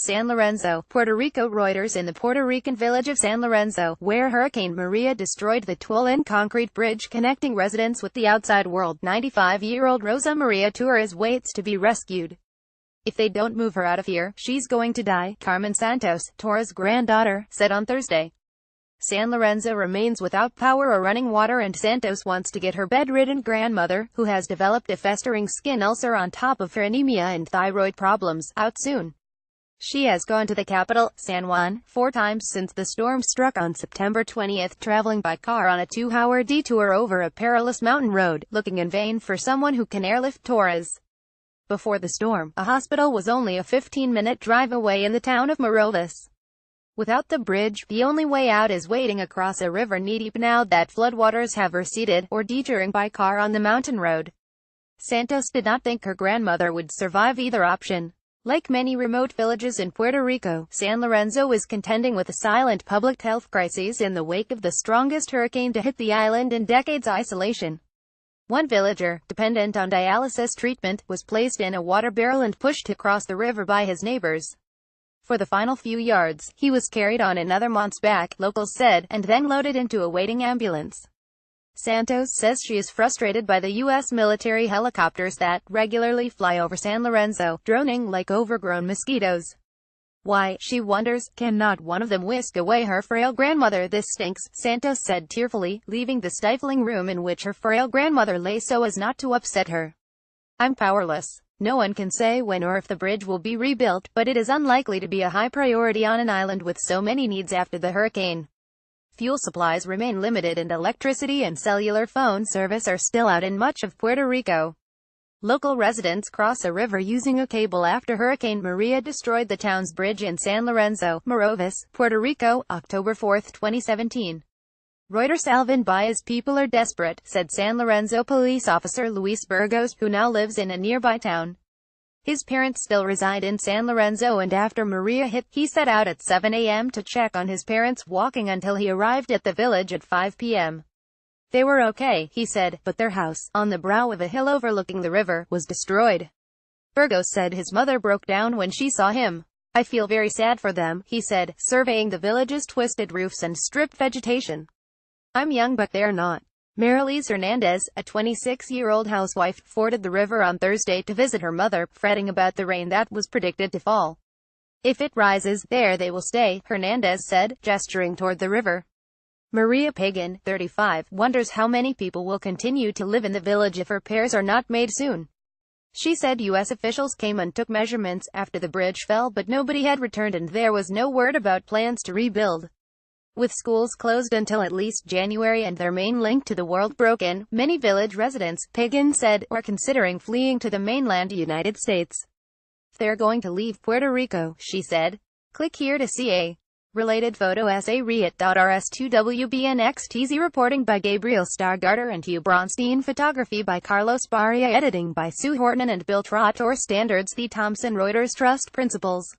San Lorenzo, Puerto Rico. Reuters. In the Puerto Rican village of San Lorenzo, where Hurricane Maria destroyed the tall concrete bridge connecting residents with the outside world, 95-year-old Rosa Maria Torres waits to be rescued. If they don't move her out of here, she's going to die, Carmen Santos, Torres' granddaughter, said on Thursday. San Lorenzo remains without power or running water, and Santos wants to get her bedridden grandmother, who has developed a festering skin ulcer on top of her anemia and thyroid problems, out soon. She has gone to the capital, San Juan, 4 times since the storm struck on September 20, traveling by car on a 2-hour detour over a perilous mountain road, looking in vain for someone who can airlift Torres. Before the storm, a hospital was only a 15-minute drive away in the town of Imperils. Without the bridge, the only way out is wading across a river knee-deep now that floodwaters have receded, or detouring by car on the mountain road. Santos did not think her grandmother would survive either option. Like many remote villages in Puerto Rico, San Lorenzo is contending with a silent public health crisis in the wake of the strongest hurricane to hit the island in decades. Isolation. One villager, dependent on dialysis treatment, was placed in a water barrel and pushed across the river by his neighbors. For the final few yards, he was carried on another mont's back, locals said, and then loaded into a waiting ambulance. Santos says she is frustrated by the U.S. military helicopters that regularly fly over San Lorenzo, droning like overgrown mosquitoes. Why, she wonders, can not one of them whisk away her frail grandmother? This stinks, Santos said tearfully, leaving the stifling room in which her frail grandmother lay so as not to upset her. I'm powerless. No one can say when or if the bridge will be rebuilt, but it is unlikely to be a high priority on an island with so many needs after the hurricane. Fuel supplies remain limited and electricity and cellular phone service are still out in much of Puerto Rico. Local residents cross a river using a cable after Hurricane Maria destroyed the town's bridge in San Lorenzo, Puerto Rico, October 4, 2017. Reuters. Alvin Baez. People are desperate, said San Lorenzo police officer Luis Burgos, who now lives in a nearby town. His parents still reside in San Lorenzo, and after Maria hit, he set out at 7 a.m. to check on his parents, walking until he arrived at the village at 5 p.m. They were okay, he said, but their house, on the brow of a hill overlooking the river, was destroyed. Burgos said his mother broke down when she saw him. I feel very sad for them, he said, surveying the village's twisted roofs and stripped vegetation. I'm young but they're not. Marilis Hernandez, a 26-year-old housewife, forded the river on Thursday to visit her mother, fretting about the rain that was predicted to fall. If it rises, there they will stay, Hernandez said, gesturing toward the river. Maria Pagan, 35, wonders how many people will continue to live in the village if repairs are not made soon. She said U.S. officials came and took measurements after the bridge fell, but nobody had returned and there was no word about plans to rebuild. With schools closed until at least January and their main link to the world broken, many village residents, Pagan said, are considering fleeing to the mainland United States. They're going to leave Puerto Rico, she said. Click here to see a related photo. Rs2WBNXTZ. Reporting by Gabriel Stargarter and Hugh Bronstein. Photography by Carlos Barria. Editing by Sue Horton and Bill Trott. Or Standards. The Thomson Reuters Trust Principles.